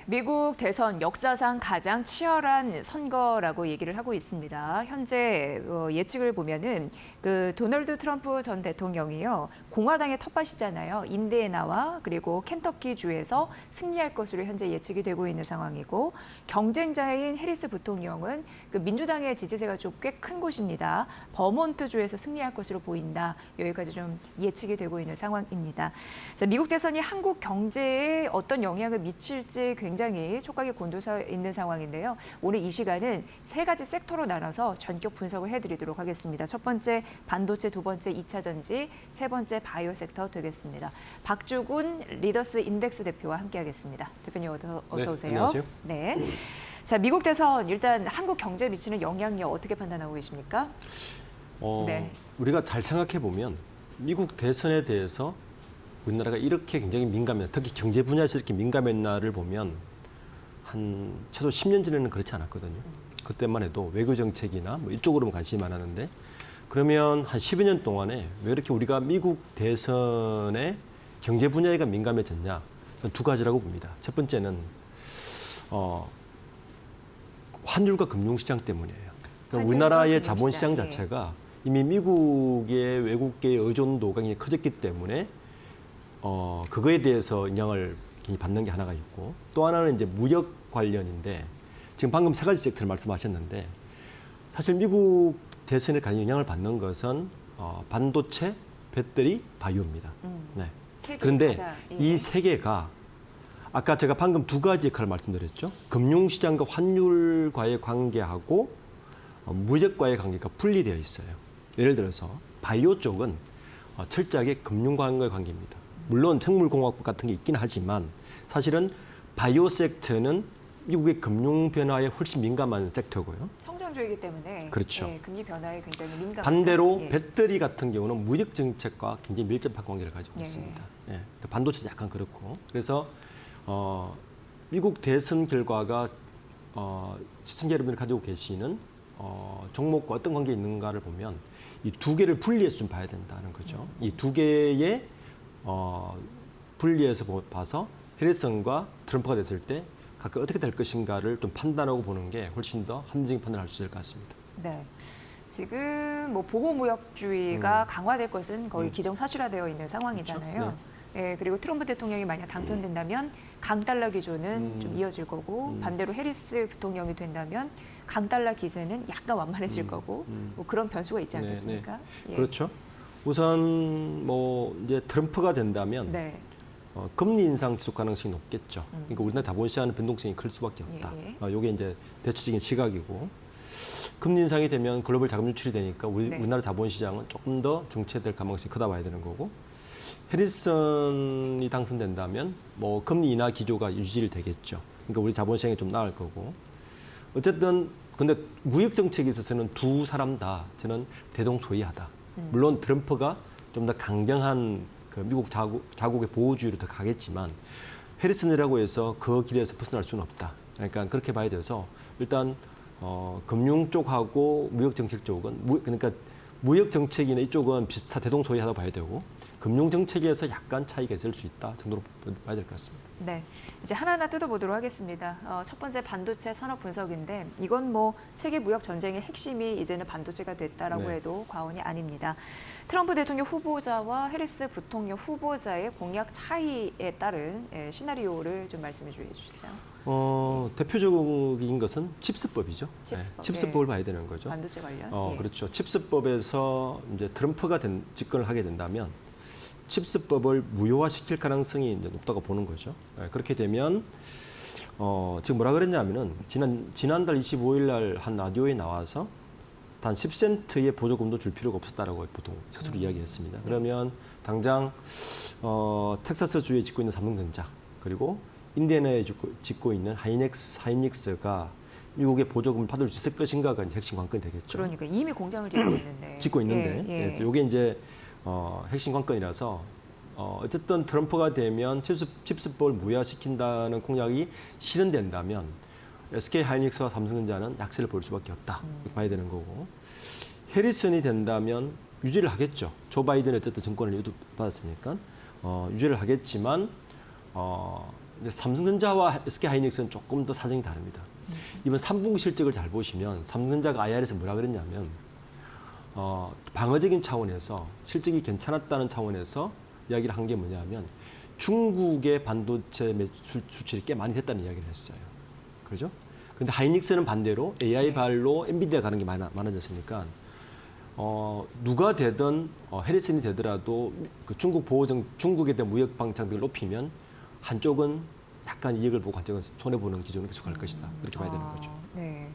미국 대선 역사상 가장 치열한 선거라고 얘기를 하고 있습니다. 현재 예측을 보면은 도널드 트럼프 전 대통령이요, 공화당의 텃밭이잖아요. 인디애나와 그리고 켄터키 주에서 승리할 것으로 현재 예측이 되고 있는 상황이고, 경쟁자인 해리스 부통령은 민주당의 지지세가 좀 꽤 큰 곳입니다. 버몬트 주에서 승리할 것으로 보인다. 여기까지 좀 예측이 되고 있는 상황입니다. 자, 미국 대선이 한국 경제에 어떤 영향을 미칠지 굉장히 촉각이 곤두서 있는 상황인데요. 오늘 이 시간은 세 가지 섹터로 나눠서 전격 분석을 해드리도록 하겠습니다. 첫 번째 반도체, 두 번째 2차 전지, 세 번째 바이오 섹터 되겠습니다. 박주군 리더스 인덱스 대표와 함께하겠습니다. 대표님 어서 오세요. 안녕하세요. 네. 자, 미국 대선 일단 한국 경제에 미치는 영향력 어떻게 판단하고 계십니까? 네. 우리가 잘 생각해 보면 미국 대선에 대해서 우리나라가 이렇게 굉장히 민감했나, 특히 경제 분야에서 이렇게 민감했나를 보면 한 최소 10년 전에는 그렇지 않았거든요. 그때만 해도 외교 정책이나 뭐 이쪽으로만 관심이 많았는데, 그러면 한 10여 년 동안에 왜 이렇게 우리가 미국 대선에 경제 분야가 민감해졌냐? 두 가지라고 봅니다. 첫 번째는 환율과 금융시장 때문이에요. 그러니까 우리나라의 자본시장 자체가 이미 미국의 외국계의 의존도가 굉장히 커졌기 때문에 그거에 대해서 영향을 받는 게 하나가 있고, 또 하나는 이제 무역 관련인데, 지금 방금 세 가지 섹터를 말씀하셨는데, 사실 미국 대선에 가장 영향을 받는 것은 반도체, 배터리, 바이오입니다. 네. 그런데 이 세 개가 아까 제가 방금 두 가지 역할을 말씀드렸죠. 금융시장과 환율과의 관계하고 무역과의 관계가 분리되어 있어요. 예를 들어서 바이오 쪽은 철저하게 금융과의 관계입니다. 물론 생물공학부 같은 게 있긴 하지만 사실은 바이오 섹터는 미국의 금융 변화에 훨씬 민감한 섹터고요. 성장주이기 때문에 그렇죠. 예, 금리 변화에 굉장히 민감하죠. 반대로 예. 배터리 같은 경우는 무역 정책과 굉장히 밀접한 관계를 가지고 예. 있습니다. 예. 반도체도 약간 그렇고. 그래서 미국 대선 결과가 시청자 여러분이 가지고 계시는 종목과 어떤 관계가 있는가를 보면 이 두 개를 분리해서 좀 봐야 된다는 거죠. 이 두 개의 분리해서 봐서 해리슨과 트럼프가 됐을 때 각각 어떻게 될 것인가를 좀 판단하고 보는 게 훨씬 더 합리적인 판단을 할 수 있을 것 같습니다. 네. 지금 뭐 보호무역주의가 강화될 것은 거의 기정사실화되어 있는 상황이잖아요. 그렇죠. 예, 그리고 트럼프 대통령이 만약 당선된다면 강달러 기조는 좀 이어질 거고, 반대로 해리스 부통령이 된다면 강달러 기세는 약간 완만해질 거고, 뭐 그런 변수가 있지 않겠습니까? 예. 그렇죠. 우선 뭐 이제 트럼프가 된다면 네. 금리 인상 지속 가능성이 높겠죠. 그러니까 우리나라 자본시장은 변동성이 클 수밖에 없다. 이게 이제 대체적인 시각이고, 금리 인상이 되면 글로벌 자금 유출이 되니까 우리나라 자본시장은 조금 더 정체될 가능성이 크다 봐야 되는 거고, 해리슨이 당선된다면 뭐 금리 인하 기조가 유지를 되겠죠. 그러니까 우리 자본시장이 좀 나을 거고, 어쨌든 근데 무역 정책에 있어서는 두 사람 다 저는 대동소이하다. 물론 트럼프가 좀 더 강경한 그 미국 자국의 보호주의로 더 가겠지만 해리슨이라고 해서 그 길에서 벗어날 수는 없다. 그러니까 그렇게 봐야 돼서 일단 금융 쪽하고 무역 정책 쪽은 그러니까 무역 정책이나 이쪽은 비슷한 대동소이하다고 봐야 되고, 금융 정책에서 약간 차이가 있을 수 있다 정도로 봐야 될 것 같습니다. 네, 이제 하나하나 뜯어보도록 하겠습니다. 첫 번째 반도체 산업 분석인데, 이건 뭐 세계 무역 전쟁의 핵심이 이제는 반도체가 됐다라고 해도 과언이 아닙니다. 트럼프 대통령 후보자와 해리스 부통령 후보자의 공약 차이에 따른 시나리오를 좀 말씀해 주시죠. 대표적인 것은 칩스법이죠. 칩스법. 칩스법을 봐야 되는 거죠. 반도체 관련. 그렇죠. 칩스법에서 이제 트럼프가 집권을 하게 된다면 칩스법을 무효화시킬 가능성이 이제 높다고 보는 거죠. 그렇게 되면 지금 뭐라 그랬냐면은 지난달 25일 날 한 라디오에 나와서 단 10센트의 보조금도 줄 필요가 없었다라고 보통 스스로 이야기했습니다. 그러면 당장 텍사스 주에 짓고 있는 삼성전자, 그리고 인디애나에 짓고 있는 하이닉스가 미국의 보조금을 받을 수 있을 것인가가 이제 핵심 관건이 되겠죠. 그러니까 이미 공장을 짓고 있는데. 짓고 있는데 이게 이제 핵심 관건이라서 어쨌든 트럼프가 되면 칩스법을 무효화시킨다는 공약이 실현된다면 SK 하이닉스와 삼성전자는 약세를 볼 수밖에 없다. 이렇게 봐야 되는 거고, 해리슨이 된다면 유지를 하겠죠. 조 바이든이 어쨌든 정권을 받았으니까 유지를 하겠지만 근데 삼성전자와 SK하이닉스는 조금 더 사정이 다릅니다. 이번 3분기 실적을 잘 보시면 삼성전자가 IR에서 뭐라 그랬냐면 방어적인 차원에서 실적이 괜찮았다는 차원에서 이야기를 한 게 뭐냐면 중국의 반도체 매출 수출이 꽤 많이 됐다는 이야기를 했어요. 그렇죠? 근데 하이닉스는 반대로 AI 발로 엔비디아 가는 게 많아졌으니까 누가 되든 해리슨이 되더라도 그 중국에 대한 무역 방창비를 높이면 한쪽은 약간 이익을 보고 한쪽은 손해 보는 기준으로 계속 갈 것이다. 그렇게 봐야 되는 거죠. 네.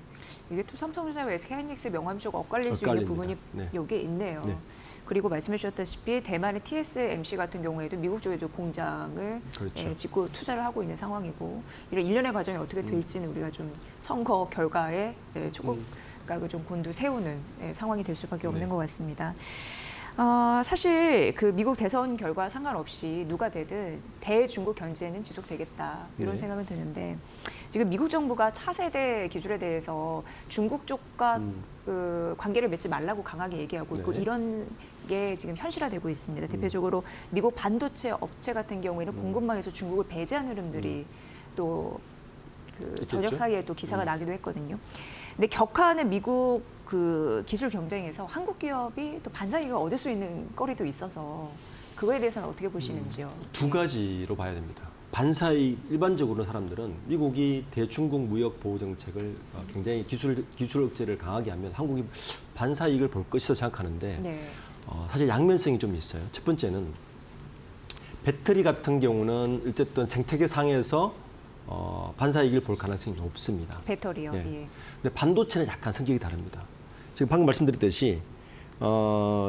이게 또 삼성전자와 SK하이닉스 명암주가 엇갈릴 수 있는 부분이 여기에 있네요. 네. 그리고 말씀해 주셨다시피 대만의 TSMC 같은 경우에도 미국 쪽에도 공장을 그렇죠. 짓고 투자를 하고 있는 상황이고 이런 일련의 과정이 어떻게 될지는 우리가 좀 선거 결과에 초각을 좀 곤두세우는 상황이 될 수밖에 없는 것 같습니다. 사실 그 미국 대선 결과 상관없이 누가 되든 대중국 견제는 지속되겠다 이런 생각은 드는데 지금 미국 정부가 차세대 기술에 대해서 중국 쪽과 그 관계를 맺지 말라고 강하게 얘기하고 있고 이런 게 지금 현실화되고 있습니다. 대표적으로 미국 반도체 업체 같은 경우에는 공급망에서 중국을 배제하는 흐름들이 또 그 저녁 사이에 또 기사가 나기도 했거든요. 근데 격화하는 미국 그 기술 경쟁에서 한국 기업이 또 반사이익을 얻을 수 있는 거리도 있어서 그거에 대해서는 어떻게 보시는지요? 두 가지로 봐야 됩니다. 반사이익 일반적으로 사람들은 미국이 대중국 무역 보호 정책을 굉장히 기술 억제를 강하게 하면 한국이 반사이익을 볼 것이라 생각하는데 사실 양면성이 좀 있어요. 첫 번째는 배터리 같은 경우는 어쨌든 생태계 상에서 반사이익을 볼 가능성이 높습니다. 배터리요. 예. 근데 반도체는 약간 성격이 다릅니다. 지금 방금 말씀드렸듯이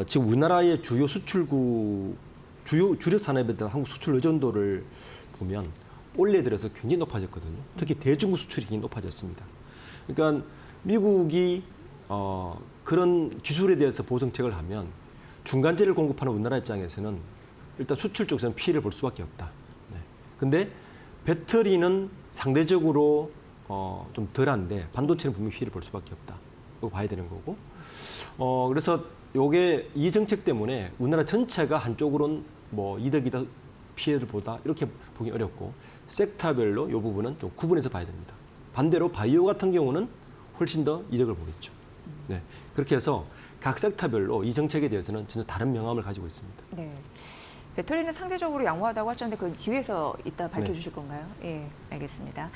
지금 우리나라의 주요 수출국, 주력 산업에 대한 한국 수출 의존도를 보면 올해 들어서 굉장히 높아졌거든요. 특히 대중국 수출이 굉장히 높아졌습니다. 그러니까 미국이 그런 기술에 대해서 보호 정책을 하면 중간재를 공급하는 우리나라 입장에서는 일단 수출 쪽에서는 피해를 볼 수밖에 없다. 네. 근데 배터리는 상대적으로 좀 덜한데 반도체는 분명히 피해를 볼 수밖에 없다. 이거 봐야 되는 거고. 그래서 요게 이 정책 때문에 우리나라 전체가 한쪽으로는 뭐 이득이다 피해를 보다 이렇게 보기 어렵고 섹터별로 이 부분은 좀 구분해서 봐야 됩니다. 반대로 바이오 같은 경우는 훨씬 더 이득을 보겠죠. 네. 그렇게 해서 각 섹터별로 이 정책에 대해서는 전혀 다른 명암을 가지고 있습니다. 네. 배터리는 상대적으로 양호하다고 하셨는데 그 뒤에서 이따 밝혀주실 건가요? 예, 알겠습니다.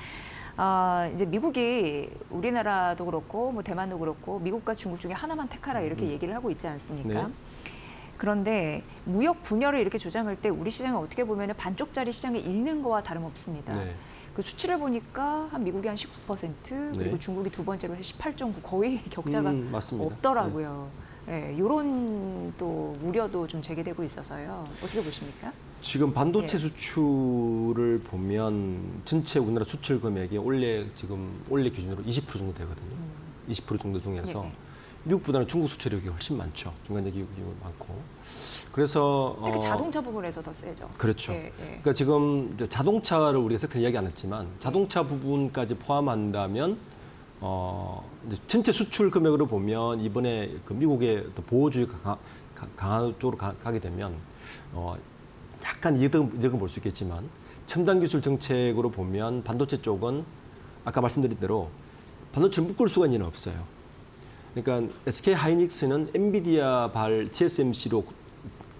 이제 미국이 우리나라도 그렇고 뭐 대만도 그렇고 미국과 중국 중에 하나만 택하라 이렇게 얘기를 하고 있지 않습니까? 네. 그런데 무역 분열을 이렇게 조장할 때 우리 시장은 어떻게 보면 반쪽짜리 시장에 있는 거와 다름없습니다. 네. 그 수치를 보니까 한 미국이 한 19% 그리고 네. 중국이 두 번째로 18.9 거의 격차가 맞습니다. 없더라고요. 네, 이런 또 우려도 좀 제기되고 있어서요. 어떻게 보십니까? 지금 반도체 예. 수출을 보면 전체 우리나라 수출 금액이 올해 기준으로 20% 정도 되거든요. 20% 정도 중에서 예. 미국보다는 중국 수출력이 훨씬 많죠. 중간재기 많고. 그래서 특히 자동차 부분에서 더 세죠. 그렇죠. 예, 예. 그러니까 지금 이제 자동차를 우리가 섹터 이야기 안 했지만 자동차 부분까지 포함한다면 이제 전체 수출 금액으로 보면 이번에 그 미국의 보호주의가 강한 쪽으로 가게 되면 약간 이득은 볼 수 있겠지만 첨단 기술 정책으로 보면 반도체 쪽은 아까 말씀드린 대로 반도체를 묶을 수가 이제는 없어요. 그러니까 SK 하이닉스는 엔비디아 발 TSMC로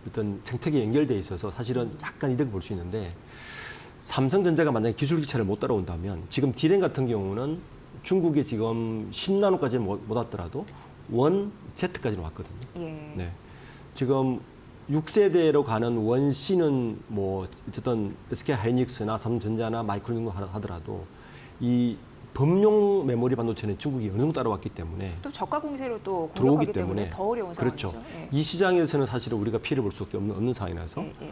어떤 생태계에 연결돼 있어서 사실은 약간 이득을 볼 수 있는데 삼성전자가 만약에 기술 기차를 못 따라온다면 지금 D램 같은 경우는 중국에 지금 10나노까지는 못 왔더라도 1Z까지는 왔거든요. 예. 네. 지금 6세대로 가는 원C는 뭐 어쨌든 SK 하이닉스나 삼성전자나 마이크론 정도 하더라도 이 범용 메모리 반도체는 중국이 어느 정도 따라왔기 때문에 또 저가 공세로 또 들어오기 공격하기 때문에 더 어려운 그렇죠. 상황이죠. 예. 이 시장에서는 사실은 우리가 피해를 볼 수밖에 없는 상황이라서 예, 예.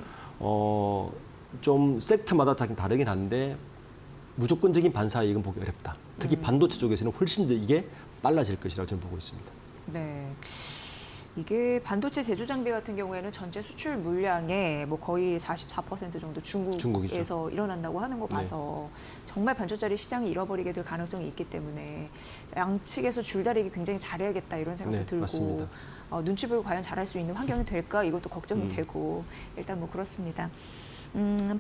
좀 섹터마다 다르긴 한데 무조건적인 반사이익은 보기 어렵다. 특히 반도체 쪽에서는 훨씬 더 이게 빨라질 것이라고 저는 보고 있습니다. 네. 이게 반도체 제조 장비 같은 경우에는 전체 수출 물량의 뭐 거의 44% 정도 중국에서 중국이죠. 일어난다고 하는 거 봐서 정말 반쪽짜리 시장이 잃어버리게 될 가능성이 있기 때문에 양측에서 줄다리기 굉장히 잘해야겠다 이런 생각도 네, 들고 맞습니다. 눈치 보고 과연 잘할 수 있는 환경이 될까 이것도 걱정이 되고 일단 뭐 그렇습니다.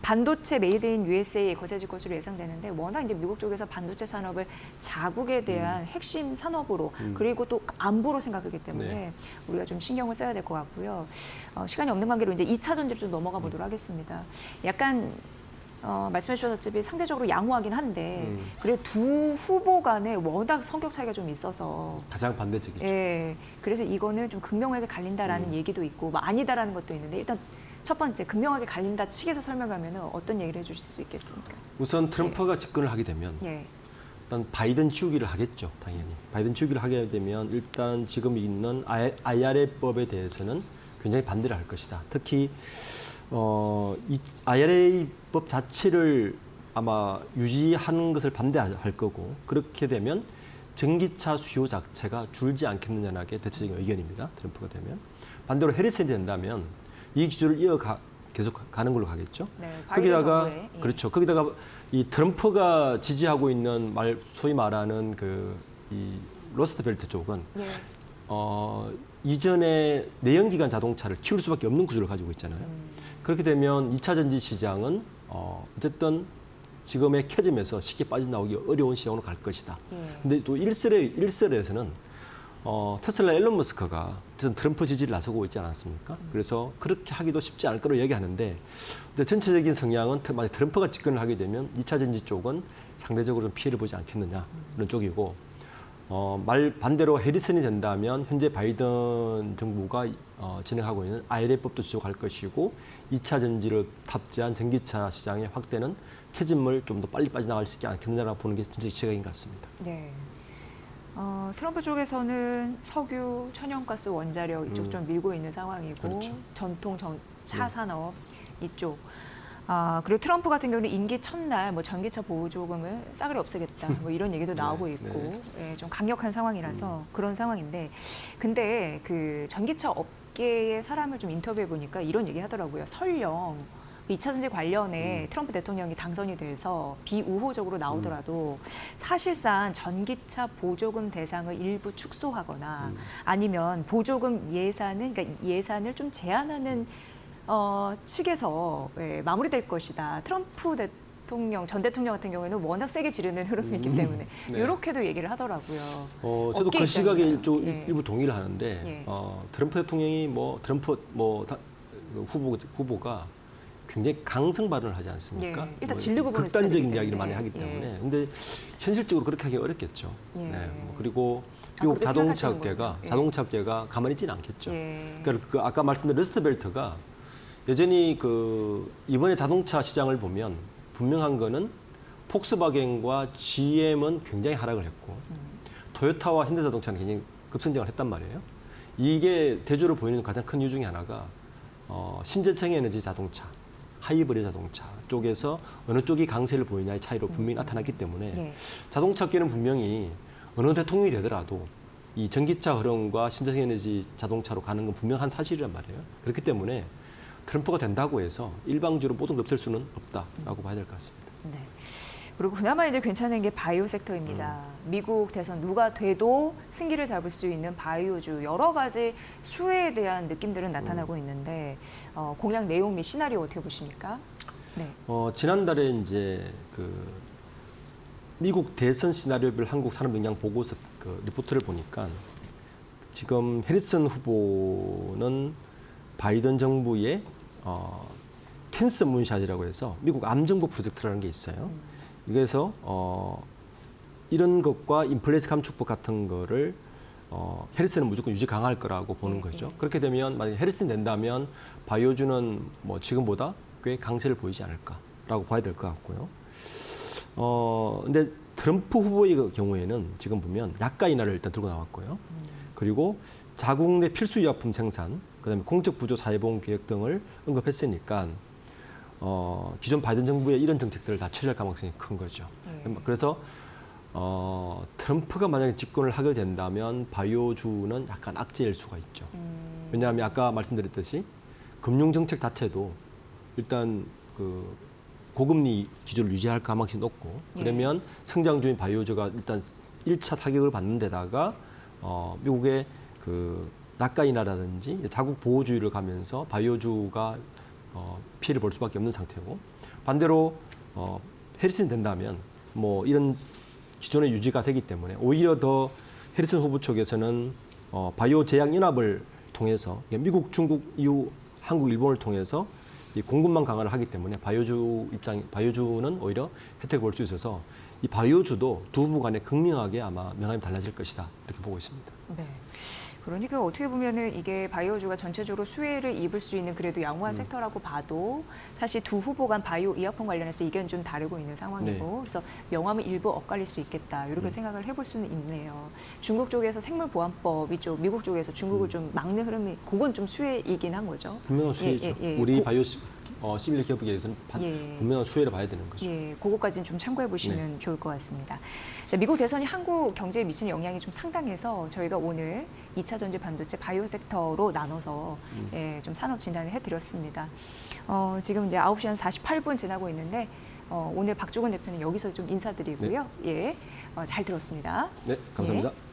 반도체 메이드 인 USA 거세질 것으로 예상되는데 워낙 이제 미국 쪽에서 반도체 산업을 자국에 대한 핵심 산업으로 그리고 또 안보로 생각하기 때문에 네. 우리가 좀 신경을 써야 될 것 같고요. 시간이 없는 관계로 이제 2차 전지로 좀 넘어가 보도록 하겠습니다. 약간 말씀해 주셨다시피 상대적으로 양호하긴 한데 그래도 두 후보 간에 워낙 성격 차이가 좀 있어서 가장 반대적이죠. 예, 그래서 이거는 좀 극명하게 갈린다라는 얘기도 있고 뭐 아니다라는 것도 있는데 일단 첫 번째 극명하게 갈린다 측에서 설명하면 어떤 얘기를 해주실 수 있겠습니까? 우선 트럼프가 집권을 하게 되면 예, 일단 바이든 치우기를 하겠죠, 당연히. 바이든 치우기를 하게 되면 일단 지금 있는 IRA법에 대해서는 굉장히 반대를 할 것이다. 특히 이 IRA법 자체를 아마 유지하는 것을 반대할 거고 그렇게 되면 전기차 수요 자체가 줄지 않겠느냐는 게 대체적인 의견입니다. 트럼프가 되면. 반대로 해리슨이 된다면 이 기조를 계속 가는 걸로 가겠죠. 네, 바이든 거기다가 정부의, 예. 그렇죠. 거기다가 이 트럼프가 지지하고 있는 소위 말하는 이 로스트벨트 쪽은 예, 이전에 내연기관 자동차를 키울 수밖에 없는 구조를 가지고 있잖아요. 그렇게 되면 2차 전지 시장은 어쨌든 지금의 캐즘에서 쉽게 빠져나오기 어려운 시장으로 갈 것이다. 예. 근데 또 일설에서는 테슬라 앨런 머스크가 어쨌든 트럼프 지지를 나서고 있지 않았습니까? 그래서 그렇게 하기도 쉽지 않을 거로 얘기하는데 근데 전체적인 성향은 만약 트럼프가 집권을 하게 되면 2차 전지 쪽은 상대적으로 좀 피해를 보지 않겠느냐 그런 쪽이고 말 반대로 해리슨이 된다면 현재 바이든 정부가 진행하고 있는 IRA법도 지속할 것이고 2차 전지를 탑재한 전기차 시장의 확대는 캐즘을 좀 더 빨리 빠져나갈 수 있지 않겠느냐라고 보는 게 진짜 시각인 것 같습니다. 네. 트럼프 쪽에서는 석유, 천연가스, 원자력 이쪽 좀 밀고 있는 상황이고 그렇죠. 전통 차 산업 이쪽. 그리고 트럼프 같은 경우는 임기 첫날 뭐 전기차 보조금을 싸그리 없애겠다 뭐 이런 얘기도 나오고 있고 예, 좀 강력한 상황이라서 그런 상황인데 근데 그 전기차 업계의 사람을 좀 인터뷰해 보니까 이런 얘기 하더라고요. 설령 2차 전지 관련해 트럼프 대통령이 당선이 돼서 비우호적으로 나오더라도 사실상 전기차 보조금 대상을 일부 축소하거나 아니면 보조금 그러니까 예산을 좀 제한하는 측에서 마무리될 것이다. 트럼프 전 대통령 같은 경우에는 워낙 세게 지르는 흐름이 있기 때문에 네. 이렇게도 얘기를 하더라고요. 저도 업계 그 시각에 입장인가요? 예. 일부 동의를 하는데 예. 트럼프 대통령이 후보가 굉장히 강성 발언을 하지 않습니까? 예. 일단 진르 부분을 극단적인 스타일이기 이야기를 때문에. 많이 하기 예. 때문에 근데 현실적으로 그렇게 하기 어렵겠죠. 예. 네. 그리고 미국 그렇게 자동차 생각하시는군요. 예. 업계가 가만히 있지는 않겠죠. 예. 그러니까 아까 말씀드린 러스트벨트가 여전히 이번에 자동차 시장을 보면 분명한 거는 폭스바겐과 GM은 굉장히 하락을 했고 토요타와 현대자동차는 굉장히 급성장을 했단 말이에요. 이게 대조를 보이는 가장 큰 이유 중에 하나가 신재생 에너지 자동차, 하이브리드 자동차 쪽에서 어느 쪽이 강세를 보이냐의 차이로 분명히 나타났기 때문에 예. 자동차 업계는 분명히 어느 대통령이 되더라도 이 전기차 흐름과 신재생 에너지 자동차로 가는 건 분명한 사실이란 말이에요. 그렇기 때문에 트럼프가 된다고 해서 일방적으로 모든 걸 없앨 수는 없다라고 봐야 될 것 같습니다. 네. 그리고 그나마 이제 괜찮은 게 바이오 섹터입니다. 미국 대선 누가 돼도 승기를 잡을 수 있는 바이오주 여러 가지 수혜에 대한 느낌들은 나타나고 있는데 공약 내용 및 시나리오 어떻게 보십니까? 네. 지난달에 이제 미국 대선 시나리오별 한국 산업 영향 보고서 리포트를 보니까 지금 해리슨 후보는 바이든 정부의 캔서 문샷이라고 해서 미국 암 정보 프로젝트라는 게 있어요. 이게서 이런 것과 인플레이션 감축법 같은 거를 해리슨은 무조건 유지 강화할 거라고 보는 거죠. 그렇게 되면 만약 해리슨 된다면 바이오주는 뭐 지금보다 꽤 강세를 보이지 않을까라고 봐야 될 것 같고요. 근데 트럼프 후보의 경우에는 지금 보면 약가 인하를 일단 들고 나왔고요. 그리고 자국 내 필수 의약품 생산, 그다음에 공적 부조 사회보험 계획 등을 언급했으니까 기존 바이든 정부의 이런 정책들을 다 처리할 가능성이 큰 거죠. 그래서 트럼프가 만약에 집권을 하게 된다면 바이오주는 약간 악재일 수가 있죠. 왜냐하면 아까 말씀드렸듯이 금융 정책 자체도 일단 고금리 기조를 유지할 가능성이 높고 그러면 성장주인 바이오주가 일단 1차 타격을 받는 데다가 미국의 약가 인하라든지 자국 보호주의를 가면서 바이오주가 피해를 볼 수밖에 없는 상태고 반대로 해리슨이 된다면 뭐 이런 기존의 유지가 되기 때문에 오히려 더 해리슨 후보 쪽에서는 바이오 제약 연합을 통해서 미국, 중국, EU, 한국, 일본을 통해서 이 공급망 강화를 하기 때문에 바이오주는 오히려 혜택을 볼 수 있어서 이 바이오주도 두 후보 간에 극명하게 아마 명암이 달라질 것이다 이렇게 보고 있습니다. 네. 그러니까 어떻게 보면은 이게 바이오주가 전체적으로 수혜를 입을 수 있는 그래도 양호한 섹터라고 봐도 사실 두 후보 간 바이오 이어폰 관련해서 의견 좀 다르고 있는 상황이고 네. 그래서 명함은 일부 엇갈릴 수 있겠다 이렇게 생각을 해볼 수는 있네요. 중국 쪽에서 생물보안법이 좀 미국 쪽에서 중국을 좀 막는 흐름이 그건 좀 수혜이긴 한 거죠. 분명한 수혜죠. 우리 바이오 시밀 기업에 대해서는 분명한 수혜를 봐야 되는 거죠. 예, 그거까지는 좀 참고해 보시면 좋을 것 같습니다. 자, 미국 대선이 한국 경제에 미치는 영향이 좀 상당해서 저희가 오늘 2차 전지 반도체 바이오 섹터로 나눠서 좀 산업 진단을 해드렸습니다. 지금 이제 9시 한 48분 지나고 있는데 오늘 박주건 대표는 여기서 좀 인사드리고요. 예, 잘 들었습니다. 네, 감사합니다. 예.